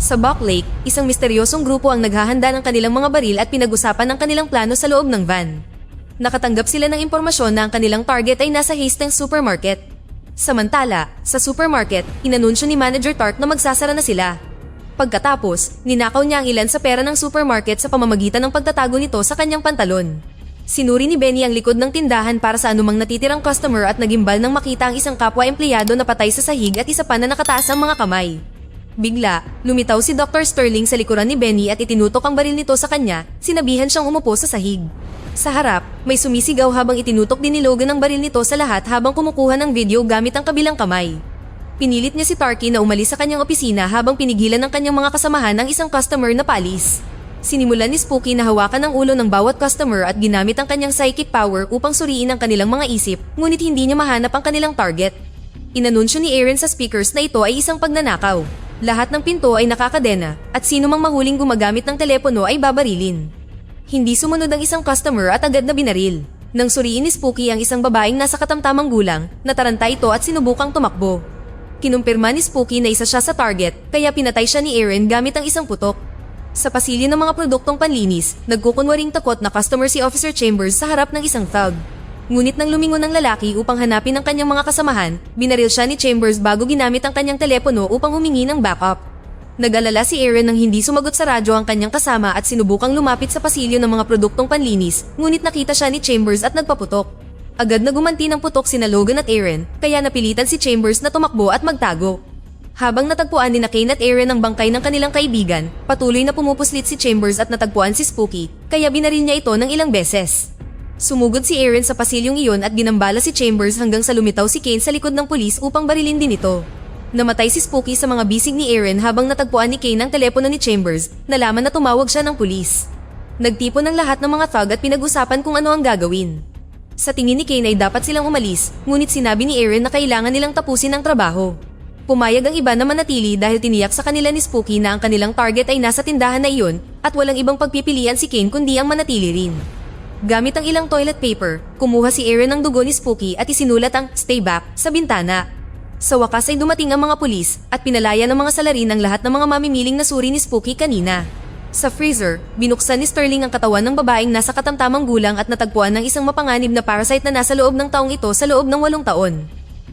Sa Buck Lake, isang misteryosong grupo ang naghahanda ng kanilang mga baril at pinag-usapan ang kanilang plano sa loob ng van. Nakatanggap sila ng impormasyon na ang kanilang target ay nasa Hastings Supermarket. Samantala, sa supermarket, inanunsyo ni Manager Tart na magsasara na sila. Pagkatapos, ninakaw niya ang ilan sa pera ng supermarket sa pamamagitan ng pagtatago nito sa kanyang pantalon. Sinuri ni Benny ang likod ng tindahan para sa anumang natitirang customer at nagimbal nang makita ang isang kapwa empleyado na patay sa sahig at isa pa na nakataas ang mga kamay. Bigla, lumitaw si Dr. Sterling sa likuran ni Benny at itinutok ang baril nito sa kanya, sinabihan siyang umupo sa sahig. Sa harap, may sumisigaw habang itinutok din ni Logan ang baril nito sa lahat habang kumukuha ng video gamit ang kabilang kamay. Pinilit niya si Tarky na umalis sa kanyang opisina habang pinigilan ng kanyang mga kasamahan ang isang customer na paalis. Sinimulan ni Spooky na hawakan ang ulo ng bawat customer at ginamit ang kanyang psychic power upang suriin ang kanilang mga isip, ngunit hindi niya mahanap ang kanilang target. Inanunsyo ni Aaron sa speakers na ito ay isang pagnanakaw. Lahat ng pinto ay nakakadena at sino mang mahuling gumagamit ng telepono ay babarilin. Hindi sumunod ang isang customer at agad na binaril. Nang suriin ni Spooky ang isang babaeng nasa katamtamang gulang, nataranta ito at sinubukang tumakbo. Kinumpirma ni Spooky na isa siya sa target, kaya pinatay siya ni Aaron gamit ang isang putok. Sa pasilyo ng mga produktong panlinis, nagkukunwaring takot na customer si Officer Chambers sa harap ng isang thug. Ngunit nang lumingon ng lalaki upang hanapin ang kanyang mga kasamahan, binaril siya ni Chambers bago ginamit ang kanyang telepono upang humingi ng backup. Nag-alala si Aaron nang hindi sumagot sa radyo ang kanyang kasama at sinubukang lumapit sa pasilyo ng mga produktong panlinis, ngunit nakita siya ni Chambers at nagpaputok. Agad na gumanti ng putok sina Logan at Aaron, kaya napilitan si Chambers na tumakbo at magtago. Habang natagpuan ni Kane at Aaron ang bangkay ng kanilang kaibigan, patuloy na pumupuslit si Chambers at natagpuan si Spooky, kaya binaril niya ito ng ilang beses. Sumugod si Aaron sa pasilyong iyon at ginambala si Chambers hanggang sa lumitaw si Kane sa likod ng pulis upang barilin din ito. Namatay si Spooky sa mga bisig ni Aaron habang natagpuan ni Kane ang telepono ni Chambers, nalaman na tumawag siya ng pulis. Nagtipon ng lahat ng mga thug at pinag-usapan kung ano ang gagawin. Sa tingin ni Kane ay dapat silang umalis, ngunit sinabi ni Aaron na kailangan nilang tapusin ang trabaho. Pumayag ang iba na manatili dahil tiniyak sa kanila ni Spooky na ang kanilang target ay nasa tindahan na iyon at walang ibang pagpipilian si Kane kundi ang manatili rin. Gamit ang ilang toilet paper, kumuha si Aaron ng dugo ni Spooky at isinulat ang "Stay back" sa bintana. Sa wakas ay dumating ang mga pulis at pinalaya ng mga salarin ang lahat ng mga mamimiling nasuri ni Spooky kanina. Sa freezer, binuksan ni Sterling ang katawan ng babaeng nasa katamtamang gulang at natagpuan ng isang mapanganib na parasite na nasa loob ng taong ito sa loob ng 8 taon.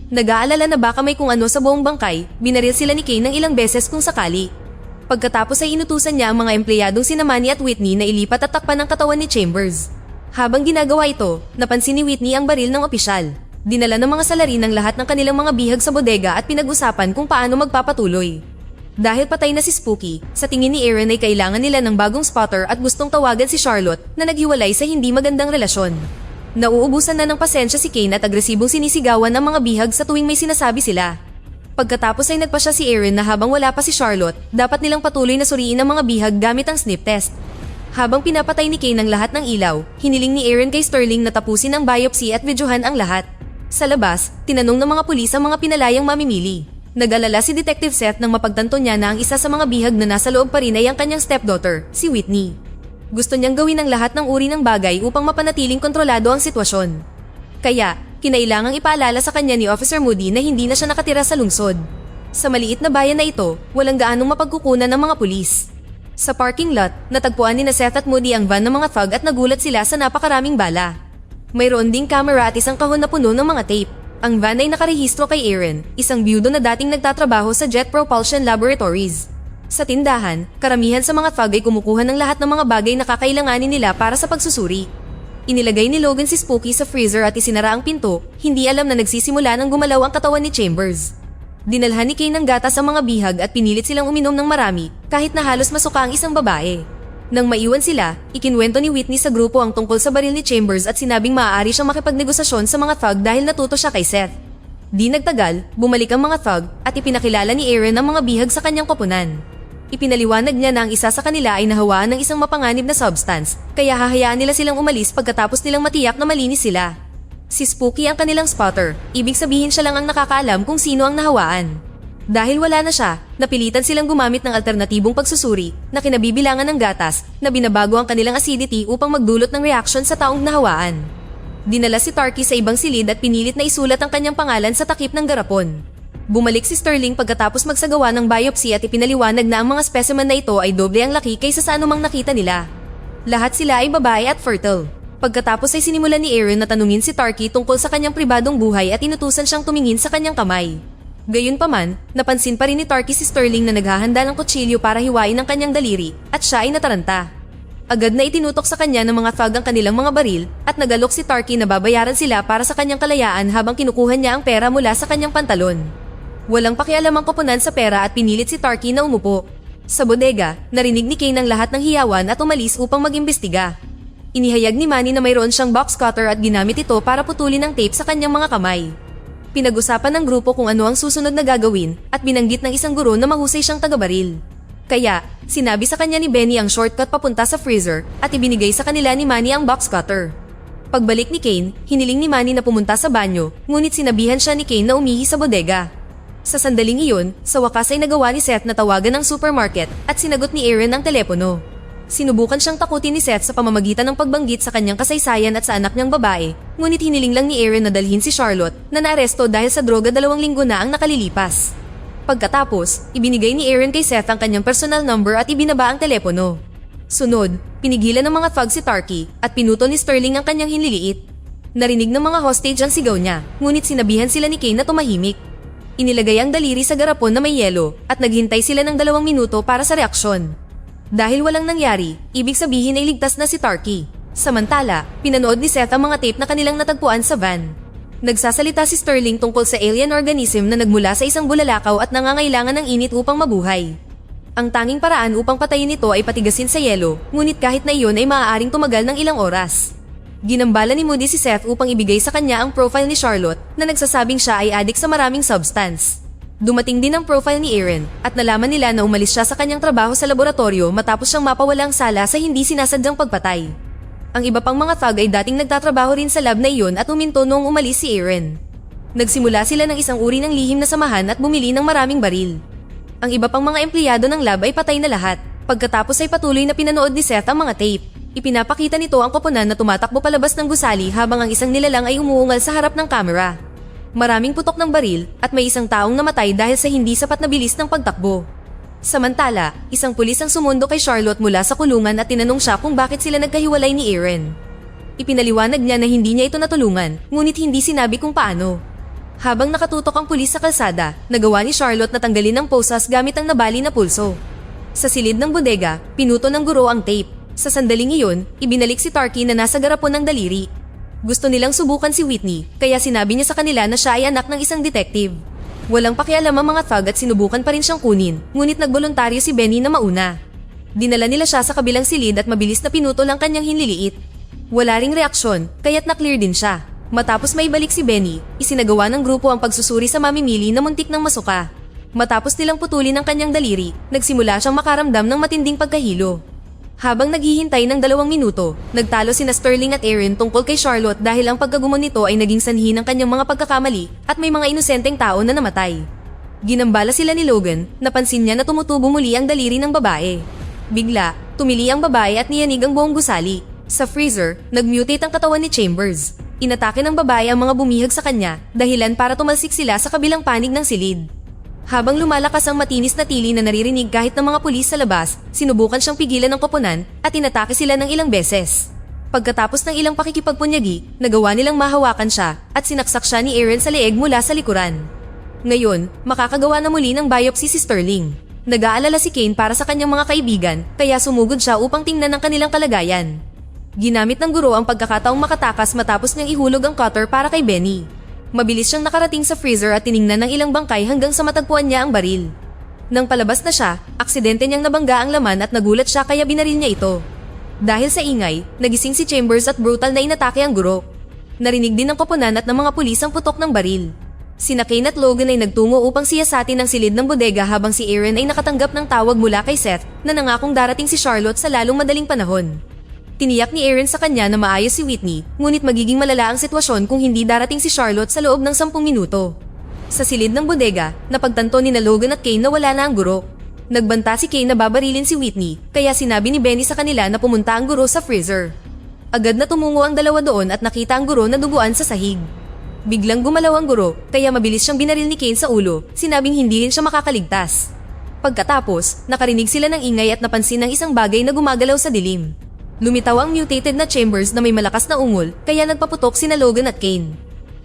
Nag-aalala na baka may kung ano sa buong bangkay, binaril sila ni Kane ng ilang beses kung sakali. Pagkatapos ay inutusan niya ang mga empleyadong sina Manny at Whitney na ilipat at takpan ang katawan ni Chambers. Habang ginagawa ito, napansin ni Whitney ang baril ng opisyal. Dinala ng mga salarin ang lahat ng kanilang mga bihag sa bodega at pinag-usapan kung paano magpapatuloy. Dahil patay na si Spooky, sa tingin ni Aaron ay kailangan nila ng bagong spotter at gustong tawagan si Charlotte na naghiwalay sa hindi magandang relasyon. Nauubusan na ng pasensya si Kane at agresibong sinisigawan ang mga bihag sa tuwing may sinasabi sila. Pagkatapos ay nagpa siya si Aaron na habang wala pa si Charlotte, dapat nilang patuloy na suriin ang mga bihag gamit ang sniff test. Habang pinapatay ni Kane ang lahat ng ilaw, hiniling ni Aaron kay Sterling na tapusin ang biopsy at videohan ang lahat. Sa labas, tinanong ng mga pulis ang mga pinalayang mamimili. Nag-alala si Detective Seth nang mapagtanto niya na ang isa sa mga bihag na nasa loob pa rin ay ang kanyang stepdaughter, si Whitney. Gusto niyang gawin ang lahat ng uri ng bagay upang mapanatiling kontrolado ang sitwasyon. Kaya, kinailangang ipaalala sa kanya ni Officer Moody na hindi na siya nakatira sa lungsod. Sa maliit na bayan na ito, walang gaanong mapagkukunan ng mga pulis. Sa parking lot, natagpuan ni Seth at Moody ang van ng mga thug at nagulat sila sa napakaraming bala. Mayroon ding camera at isang kahon na puno ng mga tape. Ang van ay nakarehistro kay Aaron, isang byudo na dating nagtatrabaho sa Jet Propulsion Laboratories. Sa tindahan, karamihan sa mga thug ay kumukuha ng lahat ng mga bagay na kakailanganin nila para sa pagsusuri. Inilagay ni Logan si Spooky sa freezer at isinara ang pinto, hindi alam na nagsisimula ng gumalaw ang katawan ni Chambers. Dinalhan ni Kane ng gatas ang mga bihag at pinilit silang uminom ng marami, kahit na halos masuka ang isang babae. Nang maiwan sila, ikinwento ni Whitney sa grupo ang tungkol sa baril ni Chambers at sinabing maaari siyang makipagnegosasyon sa mga thug dahil natuto siya kay Seth. Di nagtagal, bumalik ang mga thug at ipinakilala ni Aaron ang mga bihag sa kanyang koponan. Ipinaliwanag niya na ang isa sa kanila ay nahawaan ng isang mapanganib na substance, kaya hahayaan nila silang umalis pagkatapos nilang matiyak na malinis sila. Si Spooky ang kanilang spotter, ibig sabihin siya lang ang nakakaalam kung sino ang nahawaan. Dahil wala na siya, napilitan silang gumamit ng alternatibong pagsusuri na kinabibilangan ng gatas na binabago ang kanilang acidity upang magdulot ng reaction sa taong nahawaan. Dinala si Tarky sa ibang silid at pinilit na isulat ang kanyang pangalan sa takip ng garapon. Bumalik si Sterling pagkatapos magsagawa ng biopsy at ipinaliwanag na ang mga specimen na ito ay doble ang laki kaysa sa anumang nakita nila. Lahat sila ay babae at fertile. Pagkatapos ay sinimulan ni Aaron na tanungin si Tarky tungkol sa kanyang pribadong buhay at inutusan siyang tumingin sa kanyang kamay. Gayunpaman, napansin pa rin ni Tarky si Sterling na naghahanda ng kutsilyo para hiwain ang kanyang daliri at siya ay nataranta. Agad na itinutok sa kanya ng mga thug ang kanilang mga baril at nagalok si Tarky na babayaran sila para sa kanyang kalayaan habang kinukuha niya ang pera mula sa kanyang pantalon. Walang pakialam ang koponan sa pera at pinilit si Tarky na umupo. Sa bodega, narinig ni Kane ang lahat ng hiyawan at umalis upang mag-imbestiga. Inihayag ni Manny na mayroon siyang box cutter at ginamit ito para putulin ang tape sa kanyang mga kamay. Pinag-usapan ng grupo kung ano ang susunod na gagawin at binanggit ng isang guro na mahusay siyang taga-baril. Kaya, sinabi sa kanya ni Benny ang shortcut papunta sa freezer at ibinigay sa kanila ni Manny ang box cutter. Pagbalik ni Kane, hiniling ni Manny na pumunta sa banyo, ngunit sinabihan siya ni Kane na umihi sa bodega. Sa sandaling iyon, sa wakas ay nagawa ni Seth na tawagan ng supermarket at sinagot ni Aaron ang telepono. Sinubukan siyang takutin ni Seth sa pamamagitan ng pagbanggit sa kanyang kasaysayan at sa anak niyang babae, ngunit hiniling lang ni Aaron na dalhin si Charlotte na naaresto dahil sa droga 2 linggo na ang nakalilipas. Pagkatapos, ibinigay ni Aaron kay Seth ang kanyang personal number at ibinaba ang telepono. Sunod, pinigilan ng mga thug si Tarky at pinutol ni Sterling ang kanyang hinliliit. Narinig ng mga hostage ang sigaw niya, ngunit sinabihan sila ni Kane na tumahimik. Inilagay ang daliri sa garapon na may yelo at naghintay sila ng 2 minuto para sa reaksyon. Dahil walang nangyari, ibig sabihin ay ligtas na si Tarky. Samantala, pinanood ni Seth ang mga tape na kanilang natagpuan sa van. Nagsasalita si Sterling tungkol sa alien organism na nagmula sa isang bulalakaw at nangangailangan ng init upang mabuhay. Ang tanging paraan upang patayin ito ay patigasin sa yelo, ngunit kahit na iyon ay maaaring tumagal ng ilang oras. Ginambala ni Moody si Seth upang ibigay sa kanya ang profile ni Charlotte na nagsasabing siya ay addict sa maraming substance. Dumating din ang profile ni Aaron at nalaman nila na umalis siya sa kanyang trabaho sa laboratorio matapos siyang mapawalang sala sa hindi sinasadyang pagpatay. Ang iba pang mga thug ay dating nagtatrabaho rin sa lab na iyon at huminto noong umalis si Aaron. Nagsimula sila ng isang uri ng lihim na samahan at bumili ng maraming baril. Ang iba pang mga empleyado ng lab ay patay na lahat. Pagkatapos ay patuloy na pinanood ni Seth ang mga tape. Ipinapakita nito ang koponan na tumatakbo palabas ng gusali habang ang isang nilalang ay umuungal sa harap ng kamera. Maraming putok ng baril at may isang taong namatay dahil sa hindi sapat na bilis ng pagtakbo. Samantala, isang pulis ang sumundo kay Charlotte mula sa kulungan at tinanong siya kung bakit sila nagkahiwalay ni Aaron. Ipinaliwanag niya na hindi niya ito natulungan, ngunit hindi sinabi kung paano. Habang nakatutok ang pulis sa kalsada, nagawa ni Charlotte na tanggalin ang posas gamit ang nabali na pulso. Sa silid ng bodega, pinuto ng guro ang tape. Sa sandaling iyon, ibinalik si Tarky na nasa garapon ng daliri. Gusto nilang subukan si Whitney, kaya sinabi niya sa kanila na siya ay anak ng isang detective. Walang pakialam ang mga thug at sinubukan pa rin siyang kunin, ngunit nagboluntaryo si Benny na mauna. Dinala nila siya sa kabilang silid at mabilis na pinutol ang kanyang hinliliit. Wala ring reaksyon, kaya't na-clear din siya. Matapos maibalik si Benny, isinagawa ng grupo ang pagsusuri sa mamimili na muntik ng masuka. Matapos nilang putulin ang kanyang daliri, nagsimula siyang makaramdam ng matinding pagkahilo. Habang naghihintay ng 2 minuto, nagtalo sina Sterling at Aaron tungkol kay Charlotte dahil ang pagkagumon nito ay naging sanhi ng kanyang mga pagkakamali at may mga inosenteng tao na namatay. Ginambala sila ni Logan, napansin niya na tumutubo muli ang daliri ng babae. Bigla, tumili ang babae at niyanig ang buong gusali. Sa freezer, nagmutate ang katawan ni Chambers. Inatake ng babae ang mga bumihag sa kanya, dahilan para tumalsik sila sa kabilang panig ng silid. Habang lumalakas ang matinis na tili na naririnig kahit ng mga pulis sa labas, sinubukan siyang pigilan ng koponan at inatake sila ng ilang beses. Pagkatapos ng ilang pakikipagpunyagi, nagawa nilang mahawakan siya at sinaksak siya ni Aaron sa leeg mula sa likuran. Ngayon, makakagawa na muli ng biopsy si Sterling. Nag-aalala si Kane para sa kanyang mga kaibigan, kaya sumugod siya upang tingnan ang kanilang kalagayan. Ginamit ng guro ang pagkakataong makatakas matapos niyang ihulog ang cutter para kay Benny. Mabilis siyang nakarating sa freezer at tiningnan ng ilang bangkay hanggang sa matagpuan niya ang baril. Nang palabas na siya, aksidente niyang nabangga ang laman at nagulat siya kaya binaril niya ito. Dahil sa ingay, nagising si Chambers at brutal na inatake ang guro. Narinig din ng koponan at ng mga pulis ang putok ng baril. Sina Kane at Logan ay nagtungo upang siyasatin ang silid ng bodega habang si Aaron ay nakatanggap ng tawag mula kay Seth na nangakong darating si Charlotte sa lalong madaling panahon. Tiniyak ni Aaron sa kanya na maayos si Whitney, ngunit magiging malala ang sitwasyon kung hindi darating si Charlotte sa loob ng 10 minuto. Sa silid ng bodega, napagtanto ni na Logan at Kane na wala na ang guro. Nagbanta si Kane na babarilin si Whitney, kaya sinabi ni Benny sa kanila na pumunta ang guro sa freezer. Agad na tumungo ang dalawa doon at nakita ang guro na duguan sa sahig. Biglang gumalaw ang guro, kaya mabilis siyang binaril ni Kane sa ulo, sinabing hindi rin siya makakaligtas. Pagkatapos, nakarinig sila ng ingay at napansin ng isang bagay na gumagalaw sa dilim. Lumitaw ang mutated na Chambers na may malakas na ungol, kaya nagpaputok sina Logan at Kane.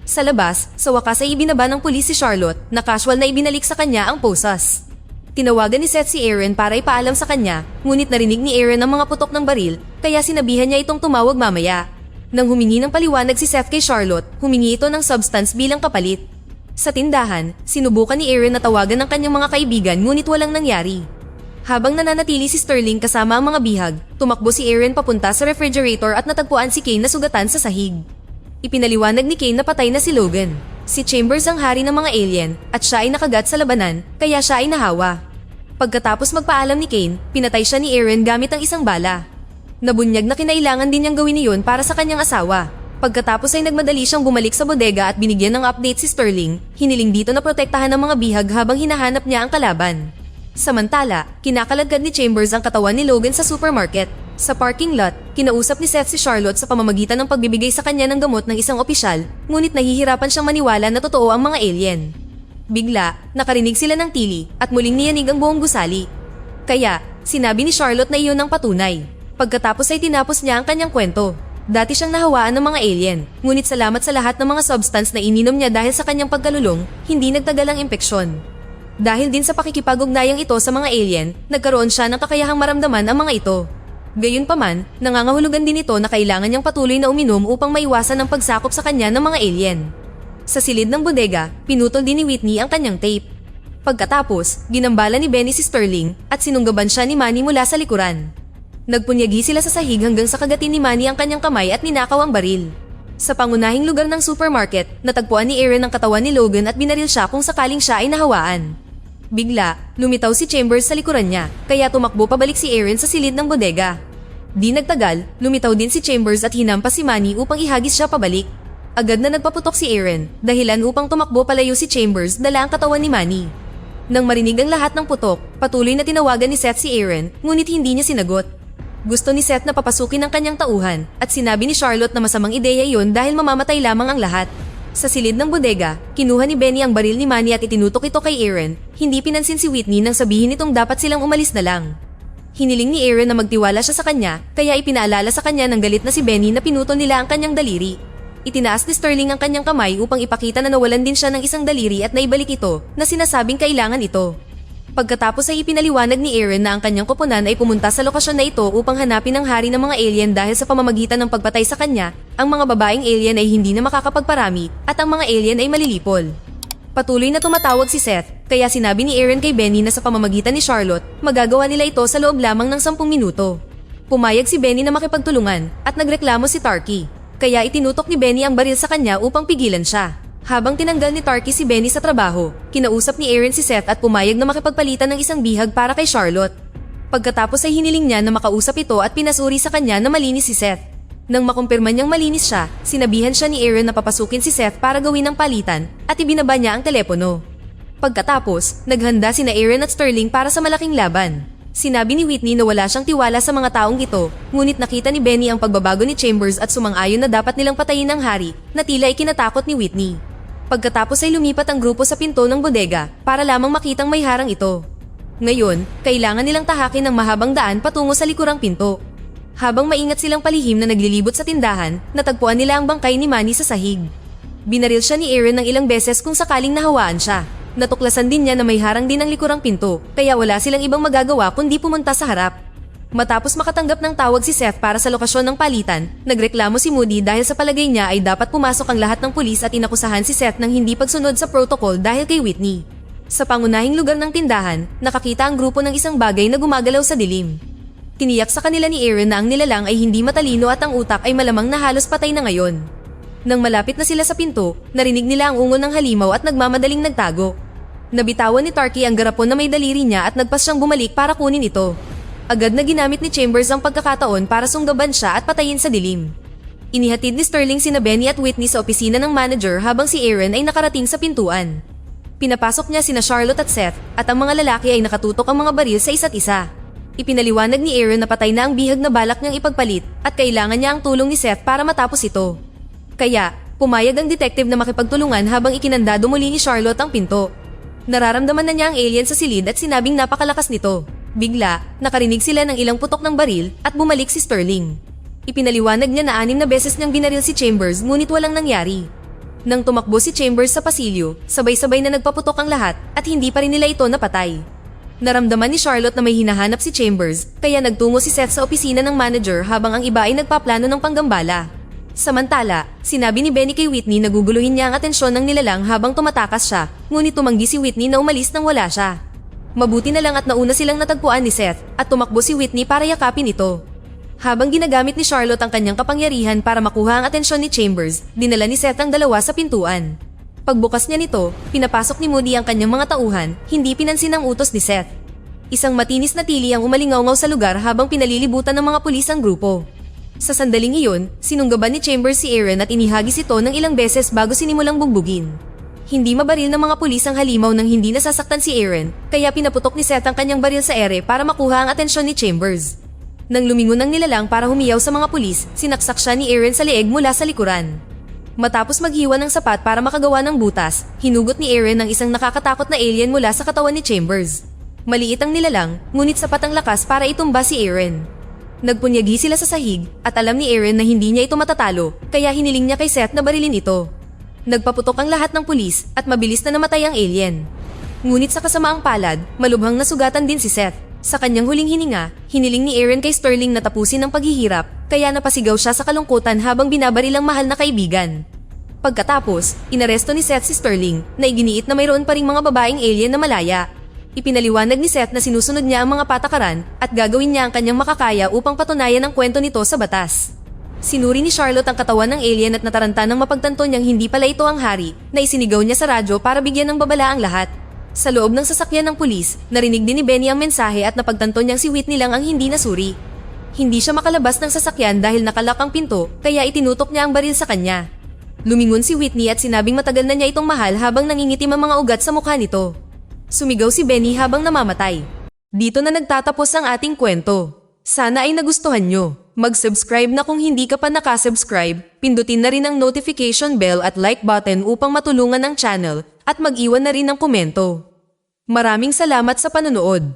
Sa labas, sa wakas ay ibinaba ng pulis si Charlotte na casual na ibinalik sa kanya ang posas. Tinawagan ni Seth si Aaron para ipaalam sa kanya, ngunit narinig ni Aaron ang mga putok ng baril, kaya sinabihan niya itong tumawag mamaya. Nang humingi ng paliwanag si Seth kay Charlotte, humingi ito ng substance bilang kapalit. Sa tindahan, sinubukan ni Aaron na tawagan ng kanyang mga kaibigan ngunit walang nangyari. Habang nananatili si Sterling kasama ang mga bihag, tumakbo si Aaron papunta sa refrigerator at natagpuan si Kane na sugatan sa sahig. Ipinaliwanag ni Kane na patay na si Logan. Si Chambers ang hari ng mga alien at siya ay nakagat sa labanan, kaya siya ay nahawa. Pagkatapos magpaalam ni Kane, pinatay siya ni Aaron gamit ang isang bala. Nabunyag na kinailangan din niyang gawin iyon para sa kanyang asawa. Pagkatapos ay nagmadali siyang bumalik sa bodega at binigyan ng update si Sterling, hiniling dito na protektahan ng mga bihag habang hinahanap niya ang kalaban. Samantala, kinakalagad ni Chambers ang katawan ni Logan sa supermarket. Sa parking lot, kinausap ni Seth si Charlotte sa pamamagitan ng pagbibigay sa kanya ng gamot ng isang opisyal, ngunit nahihirapan siyang maniwala na totoo ang mga alien. Bigla, nakarinig sila ng tili at muling niyanig ang buong gusali. Kaya, sinabi ni Charlotte na iyon ang patunay. Pagkatapos ay tinapos niya ang kanyang kwento. Dati siyang nahawaan ng mga alien, ngunit salamat sa lahat ng mga substance na ininom niya dahil sa kanyang pagkalulong, hindi nagtagal ang impeksyon. Dahil din sa pakikipag-ugnayang ito sa mga alien, nagkaroon siya ng kakayahang maramdaman ang mga ito. Gayunpaman, nangangahulugan din ito na kailangan niyang patuloy na uminom upang maiwasan ang pagsakop sa kanya ng mga alien. Sa silid ng bodega, pinutol din ni Whitney ang kanyang tape. Pagkatapos, ginambala ni Benny si Sterling at sinunggaban siya ni Manny mula sa likuran. Nagpunyagi sila sa sahig hanggang sa kagatin ni Manny ang kanyang kamay at ninakaw ang baril. Sa pangunahing lugar ng supermarket, natagpuan ni Aaron ang katawan ni Logan at binaril siya kung sakaling siya ay nahawaan. Bigla, lumitaw si Chambers sa likuran niya, kaya tumakbo pabalik si Aaron sa silid ng bodega. Di nagtagal, lumitaw din si Chambers at hinampas si Manny upang ihagis siya pabalik. Agad na nagpaputok si Aaron, dahilan upang tumakbo palayo si Chambers dala ang katawan ni Manny. Nang marinig ang lahat ng putok, patuloy na tinawagan ni Seth si Aaron, ngunit hindi niya sinagot. Gusto ni Seth na papasukin ang kanyang tauhan, at sinabi ni Charlotte na masamang ideya iyon dahil mamamatay lamang ang lahat. Sa silid ng bodega, kinuha ni Benny ang baril ni Manny at itinutok ito kay Aaron. Hindi pinansin si Whitney nang sabihin nitong dapat silang umalis na lang. Hiniling ni Aaron na magtiwala siya sa kanya, kaya ipinaalala sa kanya ng galit na si Benny na pinutol nila ang kanyang daliri. Itinaas ni Sterling ang kanyang kamay upang ipakita na nawalan din siya ng isang daliri at naibalik ito na sinasabing kailangan ito. Pagkatapos ay ipinaliwanag ni Aaron na ang kanyang koponan ay pumunta sa lokasyon na ito upang hanapin ang hari ng mga alien dahil sa pamamagitan ng pagpatay sa kanya, ang mga babaeng alien ay hindi na makakapagparami at ang mga alien ay malilipol. Patuloy na tumatawag si Seth, kaya sinabi ni Aaron kay Benny na sa pamamagitan ni Charlotte, magagawa nila ito sa loob lamang ng 10 minuto. Pumayag si Benny na makipagtulungan at nagreklamo si Tarky. Kaya itinutok ni Benny ang baril sa kanya upang pigilan siya. Habang tinanggal ni Tarky si Benny sa trabaho, kinausap ni Aaron si Seth at pumayag na makipagpalitan ng isang bihag para kay Charlotte. Pagkatapos ay hiniling niya na makausap ito at pinasuri sa kanya na malinis si Seth. Nang makumpirma niyang malinis siya, sinabihan siya ni Aaron na papasukin si Seth para gawin ang palitan at ibinaba niya ang telepono. Pagkatapos, naghanda sina Aaron at Sterling para sa malaking laban. Sinabi ni Whitney na wala siyang tiwala sa mga taong ito, ngunit nakita ni Benny ang pagbabago ni Chambers at sumang-ayon na dapat nilang patayin ang hari na tila ay kinatakot ni Whitney. Pagkatapos ay lumipat ang grupo sa pinto ng bodega para lamang makitang may harang ito. Ngayon, kailangan nilang tahakin ng mahabang daan patungo sa likurang pinto. Habang maingat silang palihim na naglilibot sa tindahan, natagpuan nila ang bangkay ni Manny sa sahig. Binaril siya ni Aaron ng ilang beses kung sakaling nahawaan siya. Natuklasan din niya na may harang din ang likurang pinto, kaya wala silang ibang magagawa kundi pumunta sa harap. Matapos makatanggap ng tawag si Seth para sa lokasyon ng palitan, nagreklamo si Moody dahil sa palagay niya ay dapat pumasok ang lahat ng pulis at inakusahan si Seth ng hindi pagsunod sa protocol dahil kay Whitney. Sa pangunahing lugar ng tindahan, nakakita ang grupo ng isang bagay na gumagalaw sa dilim. Tiniyak sa kanila ni Aaron na ang nilalang ay hindi matalino at ang utak ay malamang na halos patay na ngayon. Nang malapit na sila sa pinto, narinig nila ang ungol ng halimaw at nagmamadaling nagtago. Nabitawan ni Tarky ang garapon na may daliri niya at nagpas siyang bumalik para kunin ito. Agad na ginamit ni Chambers ang pagkakataon para sunggaban siya at patayin sa dilim. Inihatid ni Sterling sina Benny at Whitney sa opisina ng manager habang si Aaron ay nakarating sa pintuan. Pinapasok niya sina Charlotte at Seth at ang mga lalaki ay nakatutok ang mga baril sa isa't isa. Ipinaliwanag ni Aaron na patay na ang bihag na balak niyang ipagpalit at kailangan niya ang tulong ni Seth para matapos ito. Kaya, Pumayag ang detective na makipagtulungan habang ikinandado muli ni Charlotte ang pinto. Nararamdaman na niya ang alien sa silid at sinabing napakalakas nito. Bigla, nakarinig sila ng ilang putok ng baril at bumalik si Sterling. Ipinaliwanag niya na 6 na beses niyang binaril si Chambers ngunit walang nangyari. Nang tumakbo si Chambers sa pasilyo, sabay-sabay na nagpaputok ang lahat at hindi pa rin nila ito napatay. Naramdaman ni Charlotte na may hinahanap si Chambers, kaya nagtungo si Seth sa opisina ng manager habang ang iba ay nagpaplano ng panggambala. Samantala, sinabi ni Benny kay Whitney na guguluhin niya ang atensyon ng nilalang habang tumatakas siya, ngunit tumanggi si Whitney na umalis nang wala siya. Mabuti na lang at nauna silang natagpuan ni Seth at tumakbo si Whitney para yakapin ito. Habang ginagamit ni Charlotte ang kanyang kapangyarihan para makuha ang atensyon ni Chambers, dinala ni Seth ang dalawa sa pintuan. Pagbukas niya nito, pinapasok ni Moody ang kanyang mga tauhan, hindi pinansin ang utos ni Seth. Isang matinis na tili ang umalingaw-ngaw sa lugar habang pinalilibutan ng mga pulis ang grupo. Sa sandaling iyon, sinunggaban ni Chambers si Aaron at inihagis ito ng ilang beses bago sinimulang bugbugin. Hindi mabaril ng mga pulis ang halimaw nang hindi nasasaktan si Aaron, kaya pinaputok ni Seth ang kanyang baril sa ere para makuha ang atensyon ni Chambers. Nang lumingon ang nilalang para humiyaw sa mga pulis, sinaksak siya ni Aaron sa leeg mula sa likuran. Matapos maghiwa ng sapat para makagawa ng butas, hinugot ni Aaron ang isang nakakatakot na alien mula sa katawan ni Chambers. Maliit ang nilalang, ngunit sapat ang lakas para itumba si Aaron. Nagpunyagi sila sa sahig at alam ni Aaron na hindi niya ito matatalo, kaya hiniling niya kay Seth na barilin ito. Nagpaputok ang lahat ng pulis at mabilis na namatay ang alien. Ngunit sa kasamaang palad, malubhang nasugatan din si Seth. Sa kanyang huling hininga, hiniling ni Aaron kay Sterling na tapusin ang paghihirap, kaya napasigaw siya sa kalungkutan habang binabaril ang mahal na kaibigan. Pagkatapos, inaresto ni Seth si Sterling na iginiit na mayroon pa ring mga babaeng alien na malaya. Ipinaliwanag ni Seth na sinusunod niya ang mga patakaran at gagawin niya ang kanyang makakaya upang patunayan ang kwento nito sa batas. Sinuri ni Charlotte ang katawan ng alien at nataranta ng mapagtanto niyang hindi pala ito ang hari na isinigaw niya sa radyo para bigyan ng babala ang lahat. Sa loob ng sasakyan ng pulis, narinig din ni Benny ang mensahe at napagtanto niyang si Whitney lang ang hindi nasuri. Hindi siya makalabas ng sasakyan dahil nakalak ang pinto, kaya itinutok niya ang baril sa kanya. Lumingon si Whitney at sinabing matagal na niya itong mahal habang nangingitim ang mga ugat sa mukha nito. Sumigaw si Benny habang namamatay. Dito na nagtatapos ang ating kwento. Sana ay nagustuhan nyo. Mag-subscribe na kung hindi ka pa nakasubscribe, pindutin na rin ang notification bell at like button upang matulungan ang channel at mag-iwan na rin ng komento. Maraming salamat sa panonood.